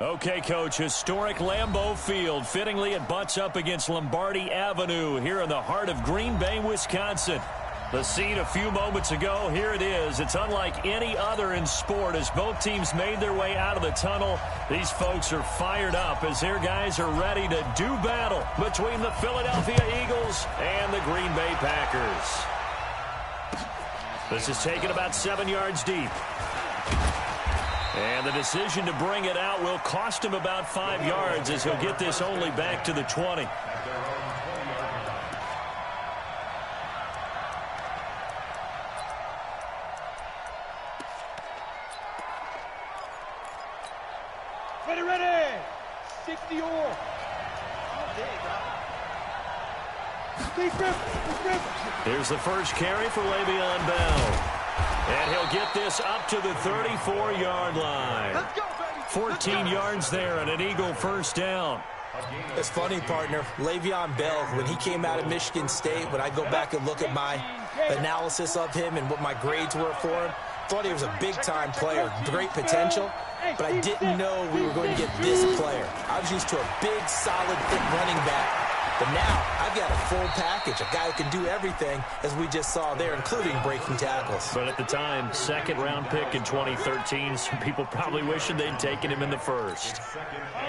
Okay, Coach, historic Lambeau Field. Fittingly, it butts up against Lombardi Avenue here in the heart of Green Bay, Wisconsin. The scene a few moments ago, here it is. It's unlike any other in sport as both teams made their way out of the tunnel. These folks are fired up as their guys are ready to do battle between the Philadelphia Eagles and the Green Bay Packers. This is taken about 7 yards deep. And the decision to bring it out will cost him about 5 yards as he'll get this only back to the 20. Ready. 60 all. Here's the first carry for Le'Veon Bell. And he'll get this up to the 34-yard line. 14 yards there and an Eagle first down. It's funny, partner. Le'Veon Bell, when he came out of Michigan State, when I go back and look at my analysis of him and what my grades were for him, thought he was a big-time player, great potential, but I didn't know we were going to get this player. I was used to a big, solid, thick running back. But now, I've got a full package, a guy who can do everything, as we just saw there, including breaking tackles. But at the time, second-round pick in 2013, some people probably wishing they'd taken him in the first.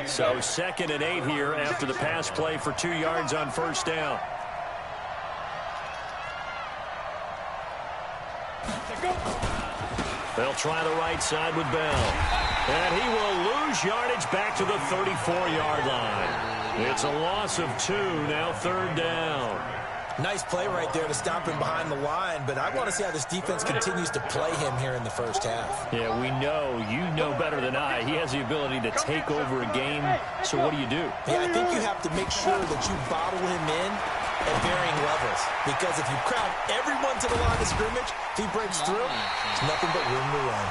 So 2nd and 8 here after the pass play for 2 yards on first down. They'll try the right side with Bell. And he will lose yardage back to the 34-yard line. It's a loss of 2, now 3rd down. Nice play right there to stop him behind the line, but I want to see how this defense continues to play him here in the first half. Yeah, we know, you know better than I, he has the ability to take over a game, so what do you do? Yeah, I think you have to make sure that you bottle him in at varying levels, because if you crowd everyone to the line of scrimmage, if he breaks through, there's nothing but room to run.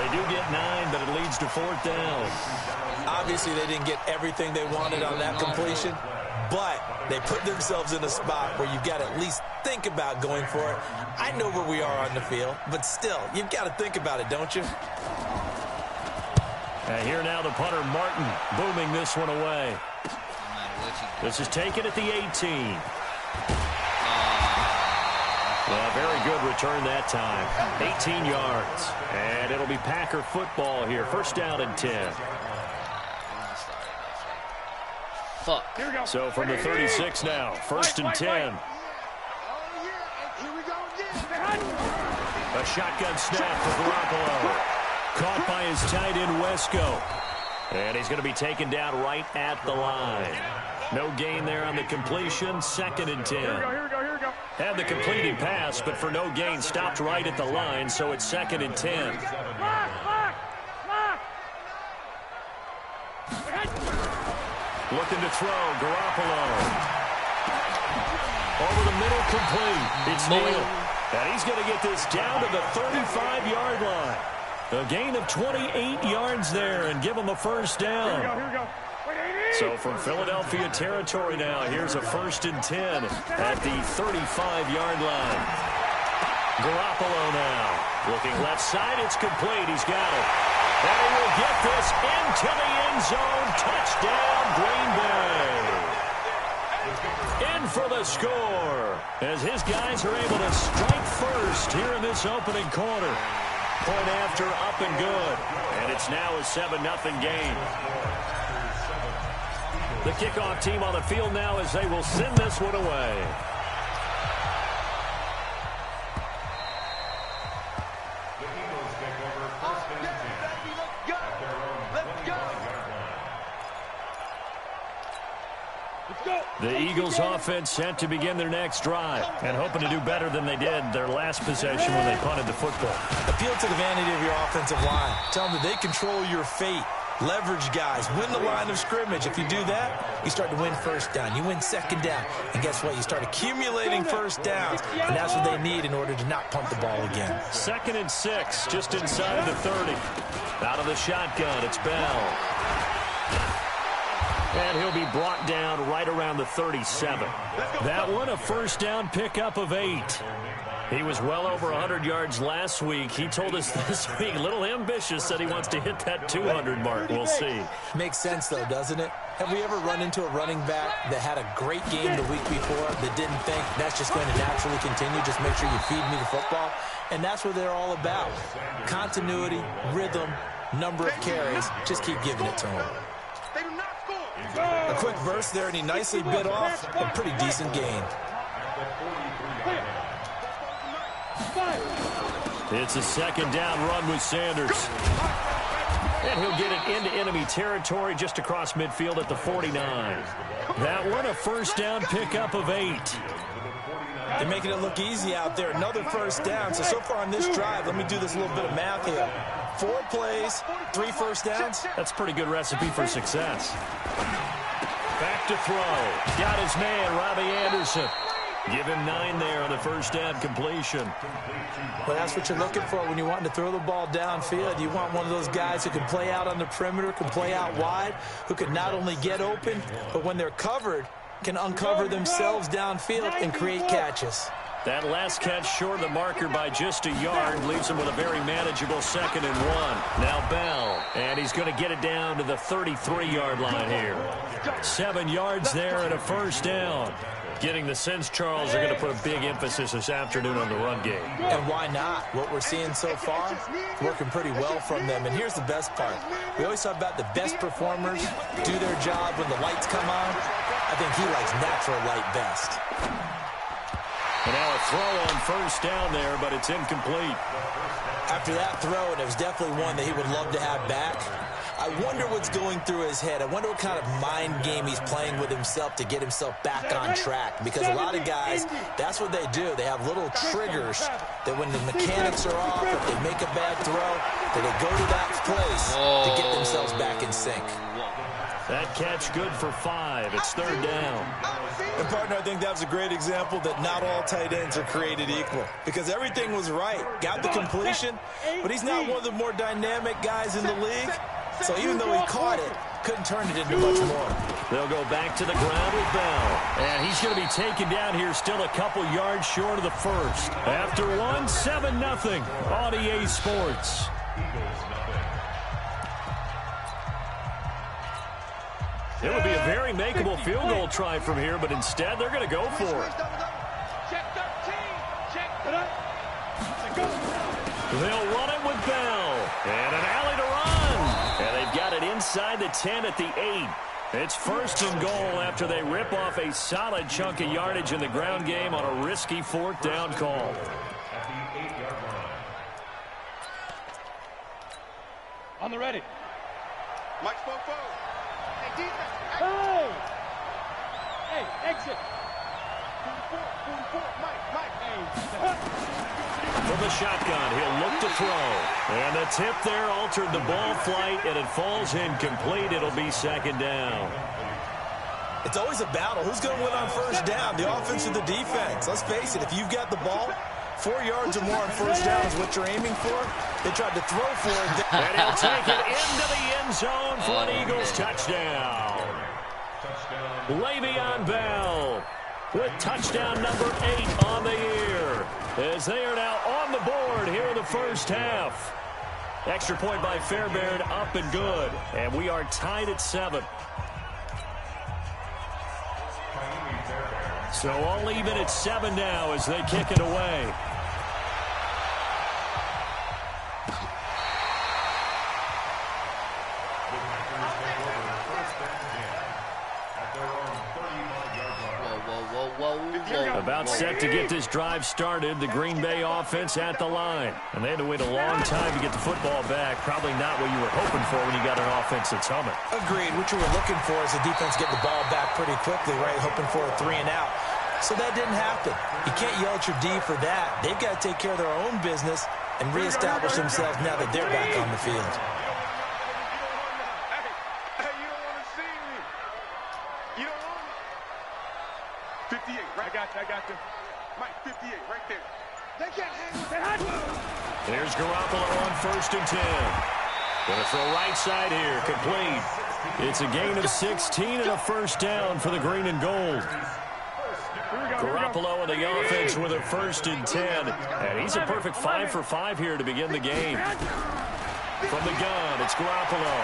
They do get 9, but it leads to 4th down. Obviously, they didn't get everything they wanted on that completion, but they put themselves in a spot where you've got to at least think about going for it. I know where we are on the field, but still, you've got to think about it, don't you? And here now the punter, Martin, booming this one away. This is taken at the 18. Very good return that time. 18 yards. And it'll be Packer football here. First down and 10. Fuck. So from the 36 now, 1st and 10. A shotgun snap for Garoppolo. Caught by his tight end, Wesco. And he's going to be taken down right at the line. No gain there on the completion. 2nd and 10. Here we go. Had the completed pass, but for no gain, stopped right at the line, so it's 2nd and 10. Looking to throw, Garoppolo. Over the middle, complete. It's Neal. And he's going to get this down to the 35-yard line. A gain of 28 yards there and give him a first down. Here we go. So from Philadelphia territory now, here's a 1st and 10 at the 35-yard line. Garoppolo now. Looking left side, it's complete. He's got it. And he will get this into the end zone. Touchdown, Green Bay. In for the score as his guys are able to strike first here in this opening quarter. Point after, up and good. And it's now a 7-0 game. The kickoff team on the field now as they will send this one away. The Eagles offense set to begin their next drive and hoping to do better than they did their last possession when they punted the football. Appeal to the vanity of your offensive line. Tell them that they control your fate. Leverage guys. Win the line of scrimmage. If you do that, you start to win first down. You win second down. And guess what? You start accumulating first downs. And that's what they need in order to not punt the ball again. 2nd and 6, just inside the 30. Out of the shotgun, it's Bell. And he'll be brought down right around the 37. That one, a first down pickup of 8. He was well over 100 yards last week. He told us this week, a little ambitious, said he wants to hit that 200 mark. We'll see. Makes sense, though, doesn't it? Have we ever run into a running back that had a great game the week before that didn't think that's just going to naturally continue? Just make sure you feed me the football. And that's what they're all about. Continuity, rhythm, number of carries. Just keep giving it to him. A quick burst there, and he nicely bit off a pretty decent gain. It's a second down run with Sanders. And he'll get it into enemy territory just across midfield at the 49. That one, a first down pickup of 8. They're making it look easy out there. Another first down. So far on this drive, let me do this little bit of math here. 4 plays, 3 first downs. That's a pretty good recipe for success. Back to throw. Got his man, Robbie Anderson. Give him 9 there on the first down completion. Well, that's what you're looking for when you're wanting to throw the ball downfield. You want one of those guys who can play out on the perimeter, can play out wide, who can not only get open, but when they're covered, can uncover themselves downfield and create catches. That last catch short of the marker by just a yard leaves him with a very manageable 2nd and 1. Now Bell, and he's going to get it down to the 33-yard line here. 7 yards there and a first down. Getting the sense Charles are going to put a big emphasis this afternoon on the run game. And why not? What we're seeing so far, working pretty well from them. And here's the best part. We always talk about the best performers do their job when the lights come on. I think he likes natural light best. And now a throw on first down there, but it's incomplete. After that throw, and it was definitely one that he would love to have back, I wonder what's going through his head. I wonder what kind of mind game he's playing with himself to get himself back on track. Because a lot of guys, that's what they do. They have little triggers that when the mechanics are off, if they make a bad throw, that they go to that place to get themselves back in sync. That catch good for 5. It's 3rd down. And, partner, I think that was a great example that not all tight ends are created equal. Because everything was right. Got the completion, but he's not one of the more dynamic guys in the league. So even though he caught it, couldn't turn it into much more. They'll go back to the ground with Bell. And he's going to be taken down here still a couple yards short of the first. After 1, 7-0 on EA Sports. It would be a very makeable field goal try from here, but instead they're going to go for it. They'll run it with Bell. And an alley to run. And they've got it inside the 10 at the 8. It's 1st and goal after they rip off a solid chunk of yardage in the ground game on a risky 4th down call. On the ready. Mike Spofo. Hey, defense. Hey! Hey, exit. 44, Mike. Hey. From the shotgun, he'll look to throw. And the tip there altered the ball flight, and it falls incomplete. It'll be 2nd down. It's always a battle. Who's going to win on first down, the offense or the defense? Let's face it, if you've got the ball, 4 yards or more on first down is what you're aiming for. They tried to throw for it. And he'll take it into the end zone for an Eagles touchdown. Le'Veon Bell with touchdown number 8 on the year, as they are now on the board here in the first half. Extra point by Fairbairn, up and good. And we are tied at 7. So all even at 7 now as they kick it away. About set to get this drive started. The Green Bay offense at the line. And they had to wait a long time to get the football back. Probably not what you were hoping for when you got an offense that's humming. Agreed. What you were looking for is the defense getting the ball back pretty quickly, right? Hoping for a 3 and out. So that didn't happen. You can't yell at your D for that. They've got to take care of their own business and reestablish themselves now that they're back on the field. Hey, you don't want to see me. You don't want me. 58, right? I got you. Mike, 58, right there. They can't hang with that. There's Garoppolo on 1st and 10. Gonna throw right side here, complete. It's a gain of 16 and a first down for the green and gold. Garoppolo and the offense with a 1st and 10. And he's a perfect 5 for 5 here to begin the game. From the gun, it's Garoppolo.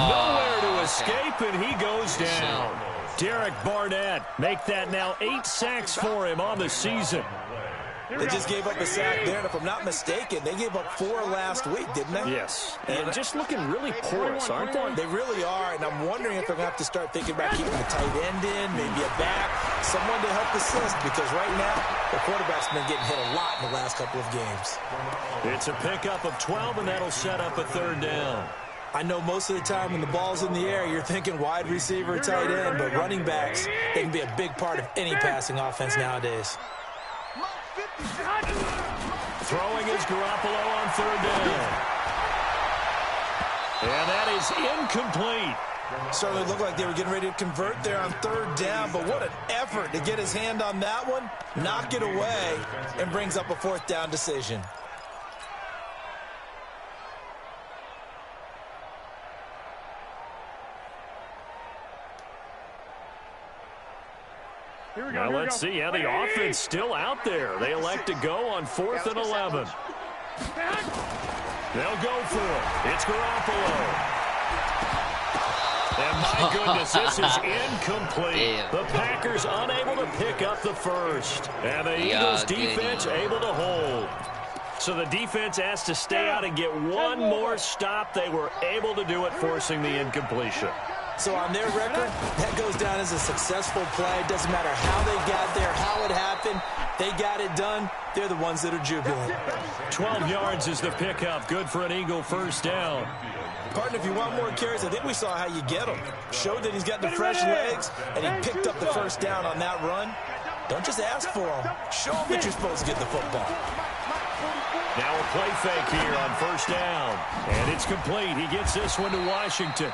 Nowhere to escape, and he goes down. Derek Barnett make that now 8 sacks for him on the season. They just gave up a sack there, and if I'm not mistaken, they gave up 4 last week, didn't they? Yes, and just looking really porous, aren't they? They really are, and I'm wondering if they're going to have to start thinking about keeping a tight end in, maybe a back, someone to help assist, because right now, the quarterback's been getting hit a lot in the last couple of games. It's a pickup of 12, and that'll set up a 3rd down. I know most of the time when the ball's in the air, you're thinking wide receiver, tight end, but running backs, they can be a big part of any passing offense nowadays. Throwing is Garoppolo on 3rd down. And that is incomplete. Certainly looked like they were getting ready to convert there on 3rd down, but what an effort to get his hand on that one, knock it away, and brings up a 4th down decision. Now let's see how the offense still out there. They elect to go on 4th and 11. They'll go for it. It's Garoppolo. And my goodness, this is incomplete. The Packers unable to pick up the 1st. And the Eagles defense able to hold. So the defense has to stay out and get one more stop. They were able to do it, forcing the incompletion. So on their record, that goes down as a successful play. It doesn't matter how they got there, how it happened. They got it done. They're the ones that are jubilant. 12 yards is the pickup. Good for an Eagle 1st down. Partner, if you want more carries, I think we saw how you get him. Showed that he's got the fresh legs, and he picked up the 1st down on that run. Don't just ask for him. Show him that you're supposed to get the football. Now a play fake here on 1st down. And it's complete. He gets this one to Washington.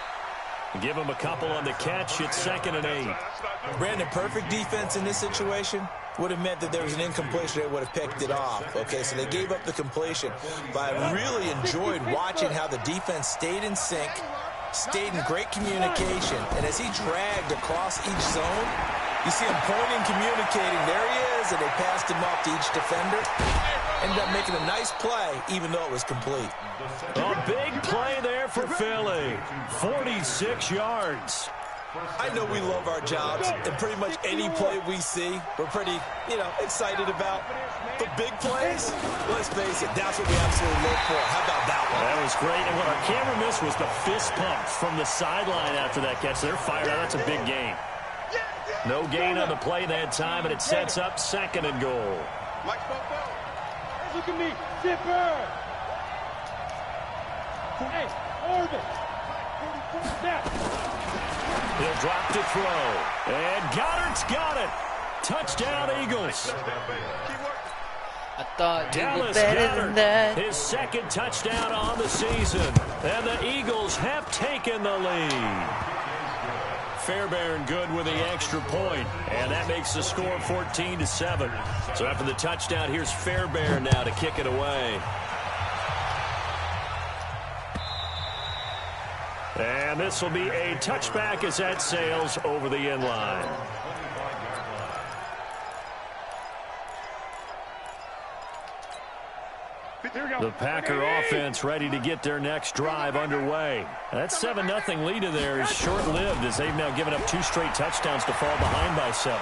Give him a couple on the catch. It's 2nd and 8. Brandon, perfect defense in this situation would have meant that there was an incompletion. They would have picked it off. Okay, so they gave up the completion. But I really enjoyed watching how the defense stayed in sync, stayed in great communication. And as he dragged across each zone, you see him pointing, communicating. There he is, and they passed him off to each defender. Ended up making a nice play, even though it was complete. A big play there for Philly. 46 yards. I know we love our jobs, and pretty much any play we see, we're pretty, excited about. But big plays, let's face it, that's what we absolutely live for. How about that one? That was great, and what our camera missed was the fist pump from the sideline after that catch. They're fired out. That's a big gain. No gain on the play that time, and it sets up 2nd and goal. Look at me, Zipper. Hey, Orbit. He'll drop to throw. And Goddard's got it. Touchdown, Eagles. I thought you were Dallas better than that. His 2nd touchdown on the season. And the Eagles have taken the lead. Fairbairn good with the extra point, and that makes the score 14-7. So after the touchdown, here's Fairbairn now to kick it away. And this will be a touchback as that sails over the end line. The Packer offense ready to get their next drive underway. That 7-0 lead of theirs is short-lived as they've now given up 2 straight touchdowns to fall behind by 7.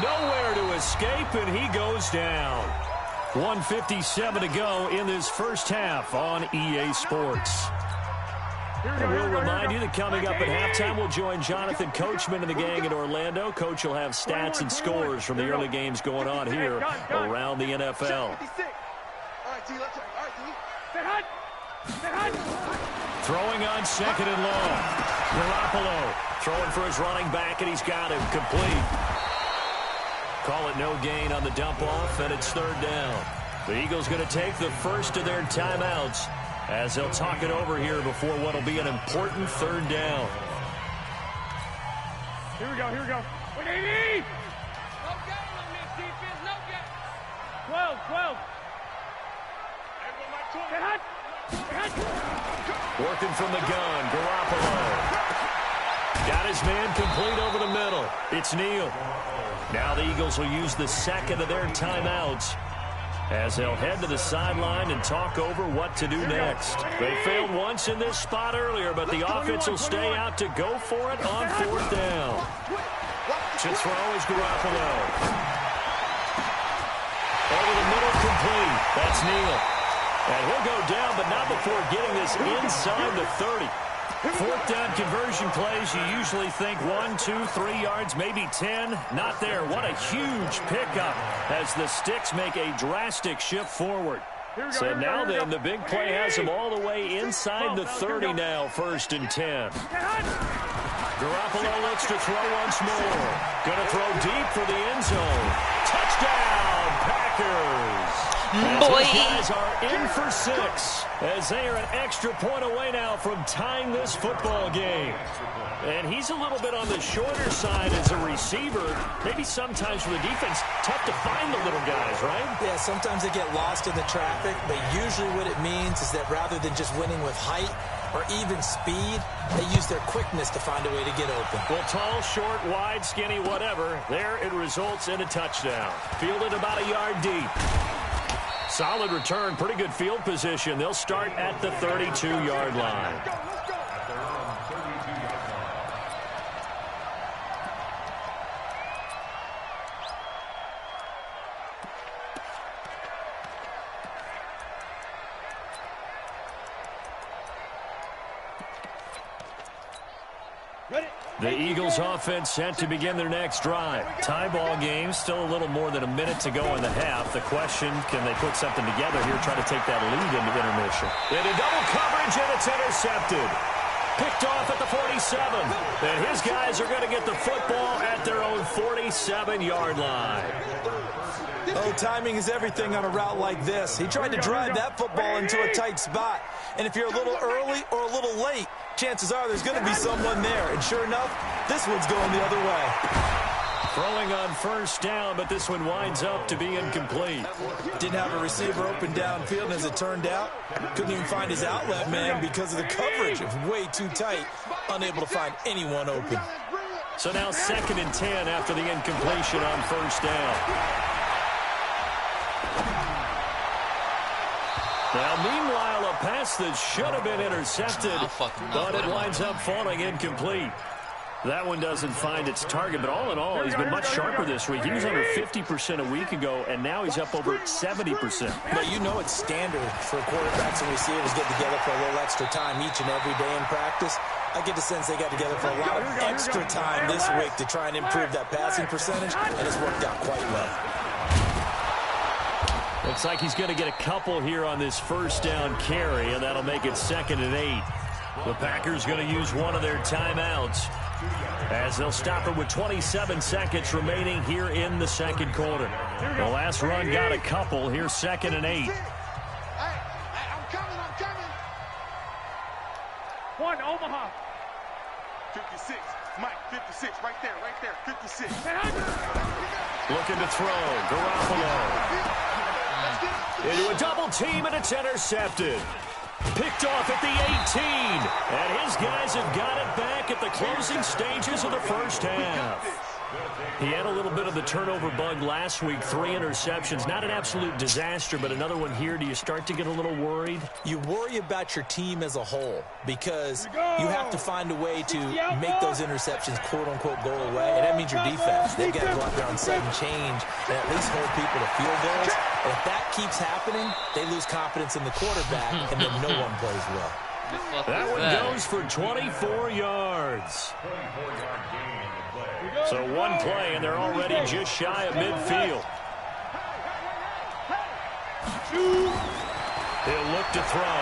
Nowhere to escape, and he goes down. 1:57 to go in this first half on EA Sports. And we'll remind you that coming up at halftime, we'll join Jonathan Coachman and the gang in Orlando. Coach will have stats and scores from the early games going on here around the NFL. Throwing on 2nd and long. Garoppolo throwing for his running back, and he's got him complete. Call it no gain on the dump-off, and it's 3rd down. The Eagles going to take the first of their timeouts as they'll talk it over here before what will be an important 3rd down. Here we go. 180! No game on this defense, no game. 12. Working from the gun, Garoppolo. Got his man complete over the middle. It's Neal. Now the Eagles will use the second of their timeouts as they'll head to the sideline and talk over what to do next. They failed once in this spot earlier, but the offense will stay out to go for it on fourth down. To throw is Garoppolo. Over the middle, complete. That's Neal. And he'll go down, but not before getting this inside the 30. Fourth down conversion plays, you usually think 1, 2, 3 yards, maybe 10. Not there. What a huge pickup as the Sticks make a drastic shift forward. So now then, the big play has him all the way inside the 30 now, 1st and 10. Garoppolo looks to throw once more. Going to throw deep for the end zone. Touchdown, Packers! Boy. These guys are in for 6 as they are an extra point away now from tying this football game. And he's a little bit on the shorter side as a receiver. Maybe sometimes for the defense, tough to find the little guys, right? Yeah, sometimes they get lost in the traffic, but usually what it means is that rather than just winning with height or even speed, they use their quickness to find a way to get open. Well, tall, short, wide, skinny, whatever, there it results in a touchdown. Fielded about a yard deep. Solid return, pretty good field position. They'll start at the 32-yard line. The Eagles offense set to begin their next drive. Tie ball game, still a little more than a minute to go in the half. The question, can they put something together here, try to take that lead into intermission? Into double coverage, and it's intercepted. Picked off at the 47. And his guys are going to get the football at their own 47-yard line. Oh, timing is everything on a route like this. He tried to drive that football into a tight spot. And if you're a little early or a little late, chances are there's going to be someone there. And sure enough, this one's going the other way. Throwing on first down, but this one winds up to be incomplete. Didn't have a receiver open downfield, and as it turned out, couldn't even find his outlet man because of the coverage. It was way too tight, unable to find anyone open. So now 2nd and 10 after the incompletion on first down. Now, meanwhile, a pass that should have been intercepted, but it winds up falling incomplete. That one doesn't find its target, but all in all, he's been much sharper this week. He was under 50% a week ago, and now he's up over 70%. But you know it's standard for quarterbacks and receivers get together for a little extra time each and every day in practice. I get the sense they got together for a lot of extra time this week to try and improve that passing percentage, and it's worked out quite well. Looks like he's going to get a couple here on this first down carry, and that'll make it 2nd and 8. The Packers going to use one of their timeouts as they'll stop it with 27 seconds remaining here in the second quarter. The last run got a couple. Here's 2nd and 8. I'm coming. One, Omaha. 56. Mike, 56. Right there. 56. Looking to throw. Garoppolo. Into a double team, and it's intercepted. Picked off at the 18. And his guys have got it back at the closing stages of the first half. He had a little bit of the turnover bug last week, 3 interceptions. Not an absolute disaster, but another one here. Do you start to get a little worried? You worry about your team as a whole because you have to find a way to make those interceptions, quote-unquote, go away. And that means your defense. They've got to go out there on sudden change and at least hold people to field goals. And if that keeps happening, they lose confidence in the quarterback, and then no one plays well. That one goes for 24 yards. So one play, and they're already just shy of midfield. He'll look to throw.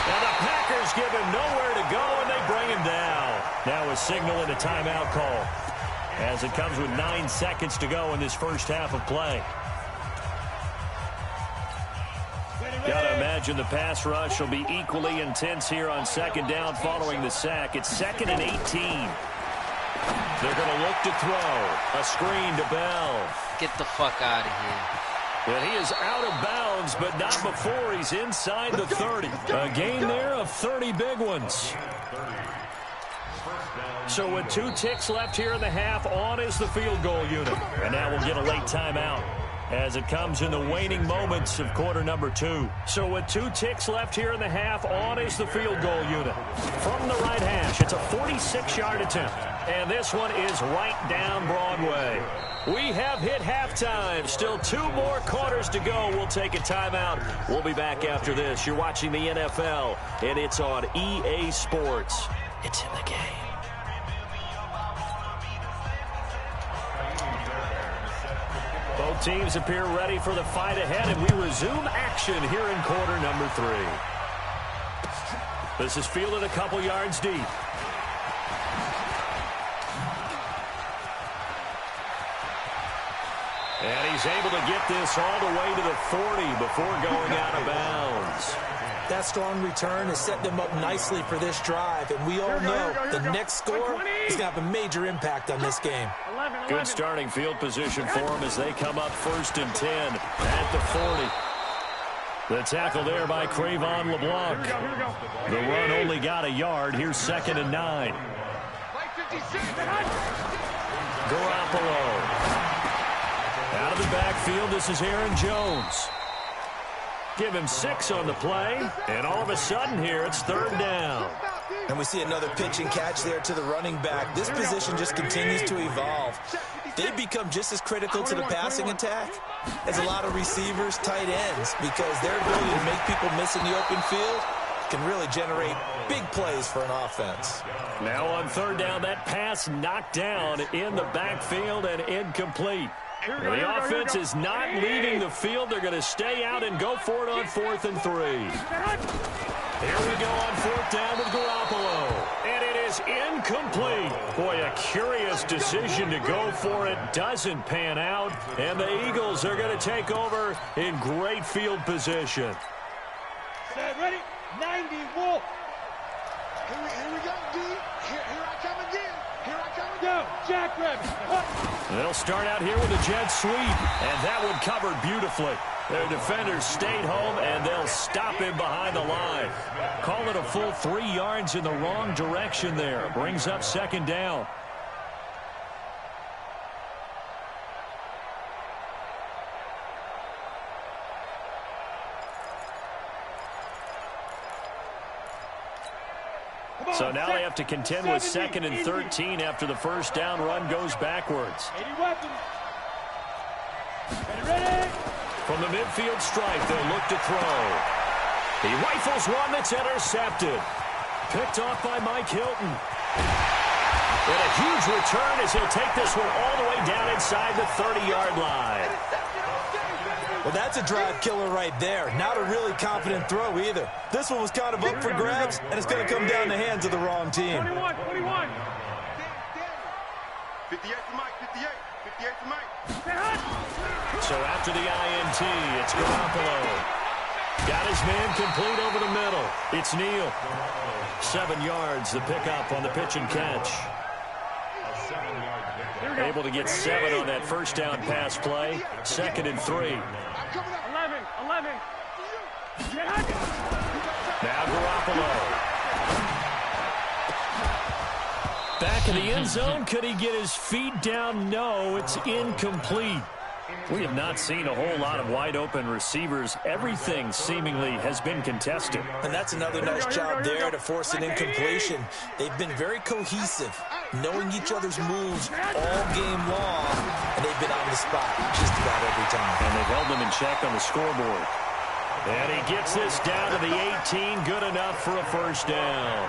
Now the Packers give him nowhere to go, and they bring him down. Now a signal and a timeout call as it comes with 9 seconds to go in this first half of play. Got to imagine the pass rush will be equally intense here on second down following the sack. It's 2nd and 18. They're going to look to throw. A screen to Bell. Get the fuck out of here. And he is out of bounds, but not before he's inside the 30. A gain there of 30 big ones. So with 2 ticks left here in the half, on is the field goal unit. And now we'll get a late timeout as it comes in the waning moments of quarter number 2. So with 2 ticks left here in the half, on is the field goal unit. From the right hash, it's a 46-yard attempt. And this one is right down Broadway. We have hit halftime. Still 2 more quarters to go. We'll take a timeout. We'll be back after this. You're watching the NFL, and it's on EA Sports. It's in the game. Both teams appear ready for the fight ahead, and we resume action here in quarter number 3. This is fielded a couple yards deep. And he's able to get this all the way to the 40 before going out of bounds. That strong return has set them up nicely for this drive, and we all know the next score is going to have a major impact on this game. Good starting field position for them as they come up 1st and 10 at the 40. The tackle there by Cre'Von LeBlanc. The run only got a yard. Here's 2nd and 9. Garoppolo. Out of the backfield, this is Aaron Jones. Give him 6 on the play, and all of a sudden here, it's 3rd down. And we see another pitch and catch there to the running back. This position just continues to evolve. They become just as critical to the passing attack as a lot of receivers, tight ends, because their ability to make people miss in the open field can really generate big plays for an offense. Now on 3rd down, that pass knocked down in the backfield and incomplete. The offense is not leaving the field. They're going to stay out and go for it on 4th and 3. Here we go on 4th down with Garoppolo. And it is incomplete. Boy, a curious decision to go for it. Doesn't pan out. And the Eagles are going to take over in great field position. Set, ready? 90, Wolf. Here we go, D. Here I come again. Here I come again. Go, Jackrabbit. They'll start out here with a jet sweep, and that one covered beautifully. Their defenders stayed home, and they'll stop him behind the line. Call it a full 3 yards in the wrong direction there. Brings up 2nd down. So now they have to contend with 2nd and 13 after the 1st down run goes backwards. 80 weapons. Ready? From the midfield stripe, they'll look to throw. He rifles one that's intercepted. Picked off by Mike Hilton. And a huge return as he'll take this one all the way down inside the 30-yard line. Well, that's a drive killer right there. Not a really confident throw either. This one was kind of up for grabs, and it's going to come down the hands of the wrong team. 21. 58 for Mike, 58. 58 for Mike. So after the INT, it's Garoppolo. Got his man complete over the middle. It's Neal. 7 yards, the pickup on the pitch and catch. Able to get 7 on that 1st down pass play. 2nd and 3. 11. Now Garoppolo. Back in the end zone. Could he get his feet down? No, it's incomplete. We have not seen a whole lot of wide-open receivers. Everything seemingly has been contested. And that's another nice job there to force an incompletion. They've been very cohesive, knowing each other's moves all game long, and they've been on the spot just about every time. And they've held them in check on the scoreboard. And he gets this down to the 18, good enough for a 1st down.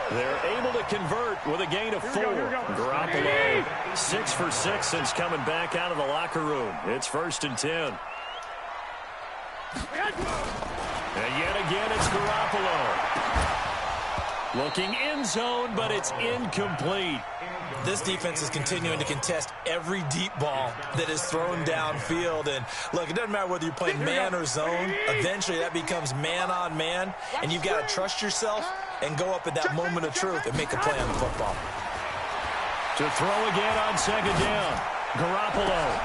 They're able to convert with a gain of 4. Garoppolo, 6 for 6 since coming back out of the locker room. It's 1st and 10. And yet again, it's Garoppolo. Looking end zone, but it's incomplete. This defense is continuing to contest every deep ball that is thrown downfield. And look, it doesn't matter whether you're playing man or zone. Eventually, that becomes man on man. And you've got to trust yourself and go up at that moment of truth and make a play on the football. To throw again on 2nd down. Garoppolo.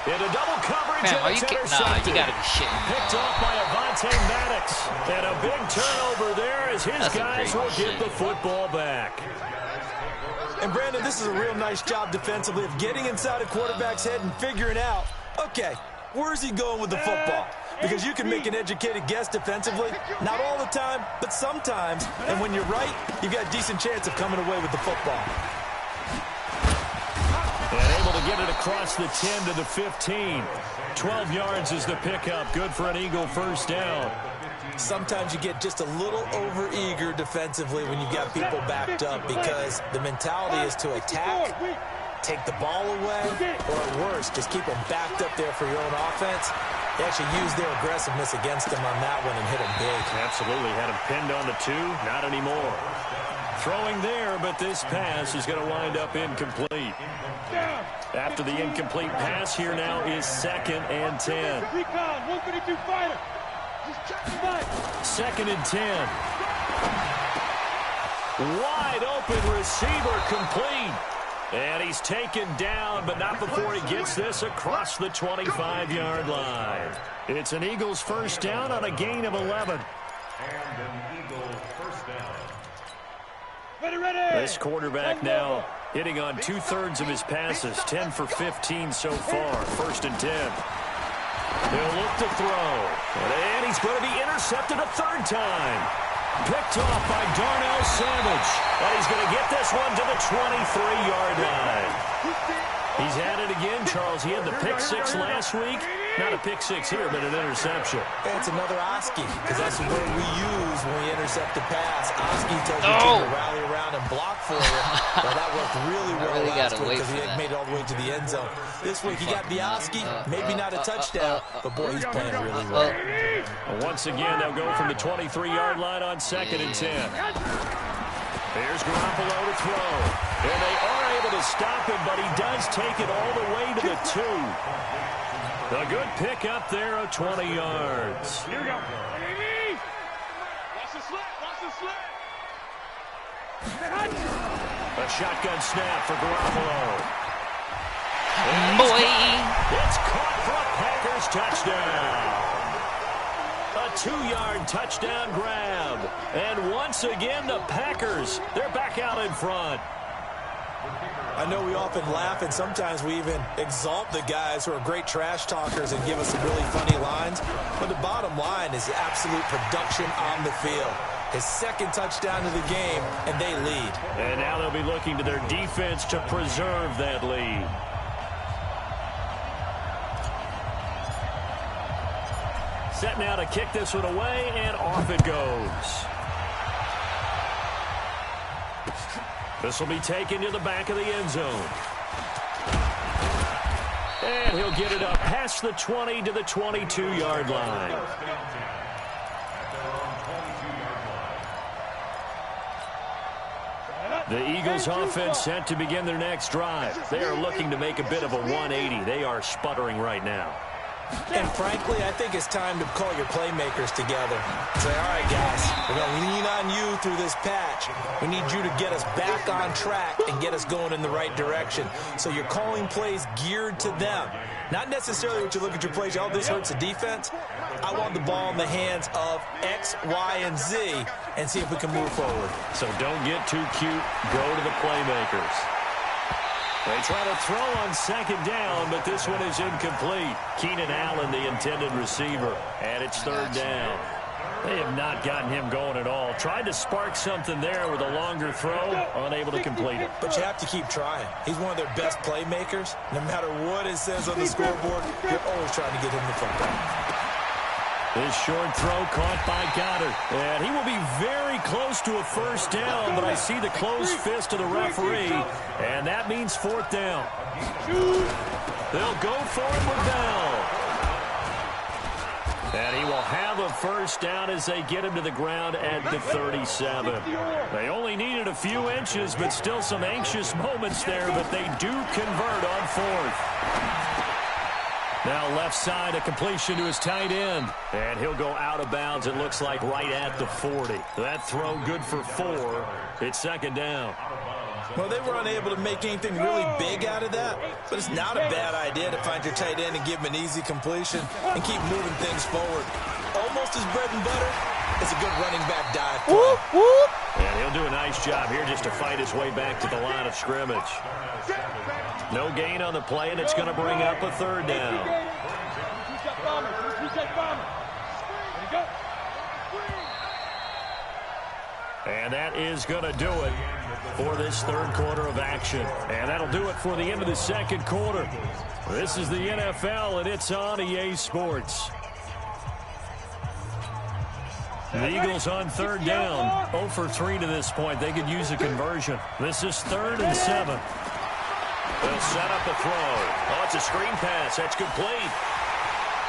Into double coverage. Man, and it's intercepted. Nah, you got to be shitting me. Picked off by Avonte Maddox. And a big turnover there as his guys will get the football back. And Brandon, this is a real nice job defensively of getting inside a quarterback's head and figuring out, okay, where's he going with the football? Because you can make an educated guess defensively, not all the time, but sometimes. And when you're right, you've got a decent chance of coming away with the football. And able to get it across the 10 to the 15. 12 yards is the pickup. Good for an Eagle first down. Sometimes you get just a little over-eager defensively when you've got people backed up because the mentality is to attack, take the ball away, or at worst, just keep them backed up there for your own offense. They actually used their aggressiveness against them on that one and hit them big. Absolutely. Had him pinned on the 2. Not anymore. Throwing there, but this pass is going to wind up incomplete. After the incomplete pass, here now is 2nd and 10. 2nd and 10. Wide open receiver complete. And he's taken down, but not before he gets this across the 25-yard line. It's an Eagles first down on a gain of 11. This quarterback now hitting on 2/3 of his passes, 10 for 15 so far. 1st and 10. He'll look to throw. And he's going to be intercepted a 3rd time. Picked off by Darnell Savage. And he's going to get this one to the 23-yard line. He's had it again, Charles. He had the pick 6 last week. Not a pick 6 here, but an interception. It's another Oski, because that's the word we use when we intercept a pass. Oski tells your team to rally around and block for you. Well, that worked really well last week because he made it all the way to the end zone. This week he got the Oski, maybe not a touchdown, but boy, he's playing really well. Once again, they'll go from the 23-yard line on 2nd and 10. Here's Garoppolo to throw. And they are able to stop him, but he does take it all the way to the 2. A good pick up there of 20 yards. Here we go. Watch the slant. Watch the slant. A shotgun snap for Garoppolo. Boy. It's caught for a Packers touchdown. A 2-yard touchdown grab. And once again, the Packers, they're back out in front. I know we often laugh, and sometimes we even exalt the guys who are great trash talkers and give us some really funny lines. But the bottom line is absolute production on the field. His 2nd touchdown of the game, and they lead. And now they'll be looking to their defense to preserve that lead. Set now to kick this one away, and off it goes. This will be taken to the back of the end zone. And he'll get it up past the 20 to the 22-yard line. The Eagles offense set to begin their next drive. They are looking to make a bit of a 180. They are sputtering right now. And frankly, I think it's time to call your playmakers together. Say, all right, guys, we're going to lean on you through this patch. We need you to get us back on track and get us going in the right direction. So you're calling plays geared to them. Not necessarily what you look at your plays, oh, this hurts the defense. I want the ball in the hands of X, Y, and Z and see if we can move forward. So don't get too cute. Go to the playmakers. They try to throw on 2nd down, but this one is incomplete. Keenan Allen, the intended receiver, and it's 3rd down. They have not gotten him going at all. Tried to spark something there with a longer throw, unable to complete it. But you have to keep trying. He's one of their best playmakers. No matter what it says on the scoreboard, you're always trying to get him the football. This short throw caught by Goddard. And he will be very close to a first down, but I see the closed fist of the referee, and that means 4th down. They'll go for it with Bell. And he will have a first down as they get him to the ground at the 37. They only needed a few inches, but still some anxious moments there, but they do convert on 4th. Now left side, a completion to his tight end. And he'll go out of bounds, it looks like, right at the 40. That throw good for 4. It's 2nd down. Well, they were unable to make anything really big out of that, but it's not a bad idea to find your tight end and give him an easy completion and keep moving things forward. Almost his bread and butter, It's a good running back dive play. Whoop, whoop. And he'll do a nice job here just to fight his way back to the line of scrimmage. No gain on the play, and it's going to bring up a third down. And that is going to do it for this third quarter of action. And that'll do it for the end of the second quarter. This is the NFL, and it's on EA Sports. The Eagles on third down. 0 for 3 to this point. They could use a conversion. This is 3rd and 7. They'll set up a throw. Oh, it's a screen pass. That's complete.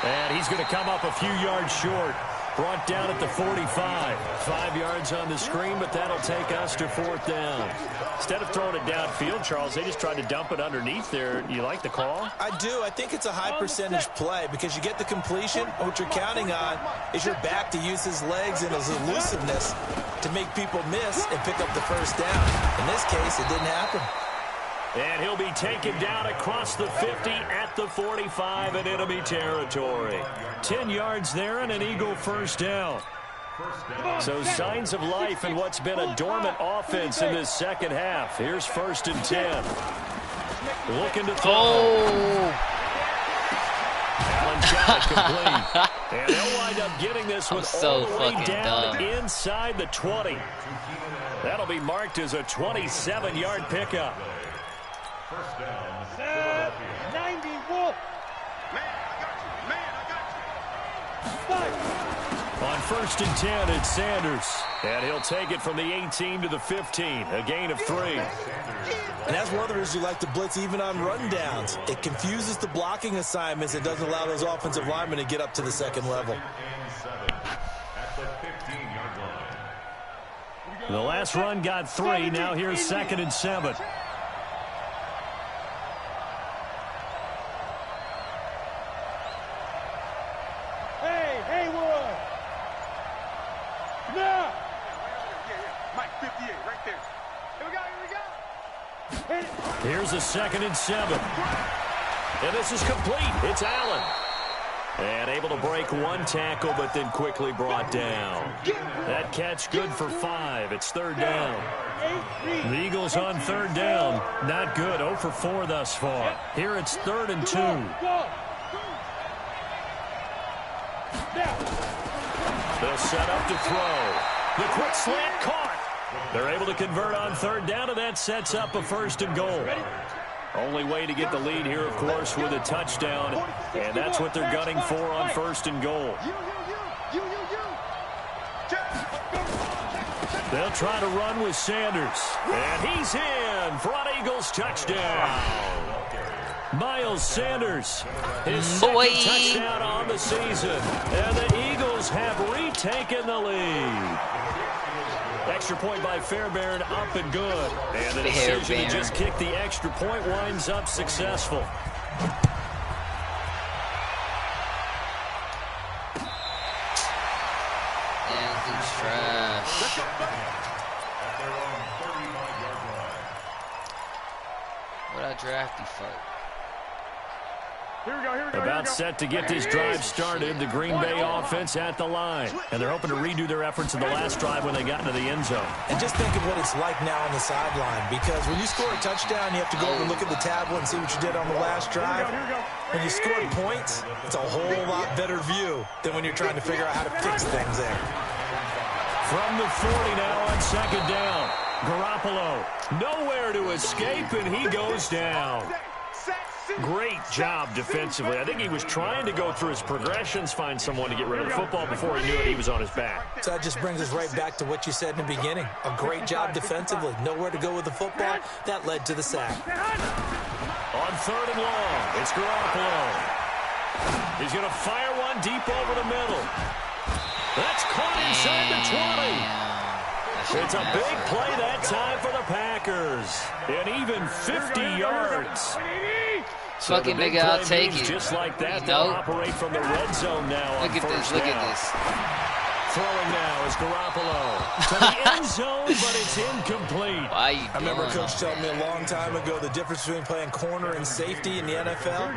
And he's going to come up a few yards short. Brought down at the 45. 5 yards on the screen, but that'll take us to 4th down. Instead of throwing it downfield, Charles, they just tried to dump it underneath there. You like the call? I do. I think it's a high percentage play because you get the completion. What you're counting on is your back to use his legs and his elusiveness to make people miss and pick up the first down. In this case, it didn't happen. And he'll be taken down across the 50 at the 45 in enemy territory. 10 yards there and an Eagle first down. So signs of life in what's been a dormant offense in this second half. Here's 1st and 10. Looking to throw. Oh. Allen's got it complete. And they'll wind up getting this one all the way down inside the 20. That'll be marked as a 27-yard pickup. First down. 90 Wolf. Man, I got you. On 1st and 10, it's Sanders. And he'll take it from the 18 to the 15. A gain of 3. And that's one of the reasons you like to blitz even on rundowns. It confuses the blocking assignments. It doesn't allow those offensive linemen to get up to the second level. The last run got 3. Now here's 2nd and 7. Here's a 2nd and 7. And this is complete. It's Allen. And able to break one tackle, but then quickly brought down. That catch good for 5. It's 3rd down. The Eagles on 3rd down. Not good. 0 for 4 thus far. Here it's 3rd and 2. They'll set up to throw. The quick slant caught. They're able to convert on 3rd down, and that sets up a 1st and goal. Only way to get the lead here, of course, with a touchdown, and that's what they're gunning for on 1st and goal. They'll try to run with Sanders, and he's in for an Eagles touchdown. Miles Sanders, his second touchdown on the season, and the Eagles have retaken the lead. Extra point by Fairbairn, up and good. And the decision to just kick the extra point winds up successful. Yeah, he's trash. What a drafty fight. Here we go. About set to get this drive started, the Green Bay offense at the line. And they're hoping to redo their efforts in the last drive when they got into the end zone. And just think of what it's like now on the sideline, because when you score a touchdown, you have to go over and look at the tablet and see what you did on the last drive. When you score points, it's a whole lot better view than when you're trying to figure out how to fix things there. From the 40 now on 2nd down. Garoppolo, nowhere to escape, and he goes down. Great job defensively. I think he was trying to go through his progressions, find someone to get rid of the football. Before he knew it, he was on his back. So that just brings us right back to what you said in the beginning. A great job defensively. Nowhere to go with the football. That led to the sack. On 3rd and long, it's Garoppolo. He's going to fire one deep over the middle. That's caught inside the 20. It's a big play that time for the Packers. And even 50 yards. Fucking nigga, I'll take it. Just like that, you they'll know? operate from the red zone now. Look at this. Look at this. throwing now is Garoppolo. To the end zone, but it's incomplete. Why you I remember doing Coach telling me a long time ago the difference between playing corner and safety in the NFL.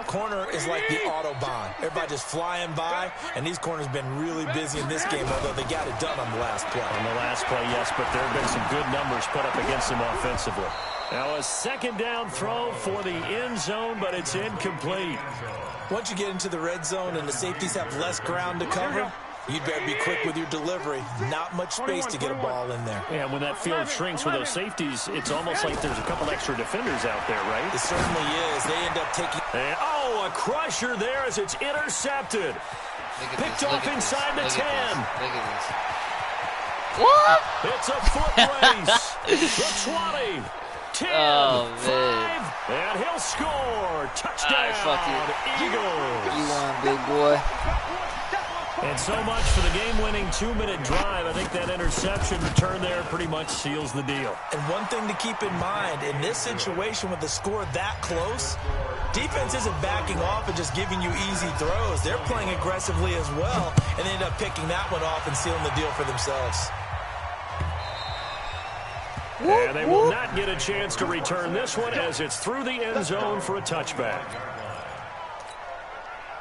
Corner is like the Autobahn. Everybody just flying by, and these corners have been really busy in this game, although they got it done on the last play. On the last play, yes, but there have been some good numbers put up against them offensively. Now a second down throw for the end zone, but it's incomplete. Once you get into the red zone and the safeties have less ground to cover, you'd better be quick with your delivery. Not much space to get a ball in there. Yeah, when that field shrinks with those safeties, it's almost like there's a couple extra defenders out there, right? It certainly is. They end up taking... And, oh, a crusher there as it's intercepted. Picked off inside the 10. Look at this. What? It's a foot race. The 20. 10, oh, 5, and he'll score. Touchdown, fuck it. Eagles. You won, big boy. And so much for the game-winning 2-minute drive. I think that interception return there pretty much seals the deal. And one thing to keep in mind, in this situation with the score that close, defense isn't backing off and just giving you easy throws. They're playing aggressively as well, and they end up picking that one off and sealing the deal for themselves. And they will not get a chance to return this one as it's through the end zone for a touchback.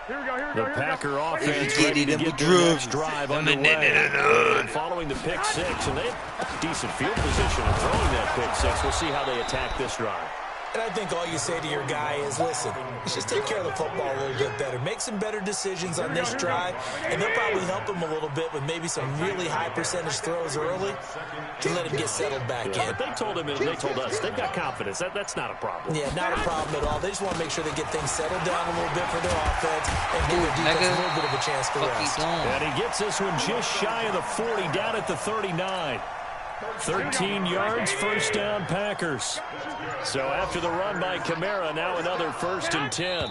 The Packer offense ready to get their next drive underway. And following the pick six, and they have decent field position in throwing that pick six. We'll see how they attack this drive. And I think all you say to your guy is, listen, let's just take care of the football a little bit better. Make some better decisions on this drive, and they'll probably help him a little bit with maybe some really high percentage throws early to let him get settled back in. But they told him and they told us they've got confidence. That's not a problem. Yeah, not a problem at all. They just want to make sure they get things settled down a little bit for their offense and give their defense a little bit of a chance to rest. And he gets this one just shy of the 40, down at the 39. 13 yards, first down, Packers. So after the run by Kamara, now another 1st and 10.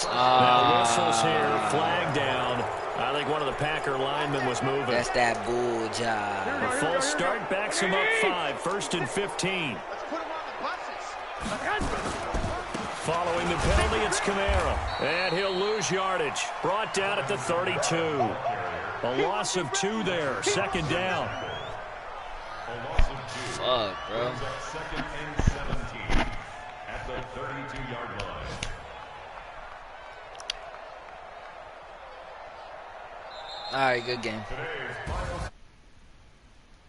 Now whistles here, flag down. I think one of the Packer linemen was moving. That's that bull job. A false start backs him up 5, 1st and 15. Following the penalty, it's Kamara. And he'll lose yardage. Brought down at the 32. A loss of 2 there, 2nd down. Fuck, bro. Second and 17 at the 32-yard line. All right, good game. Today's final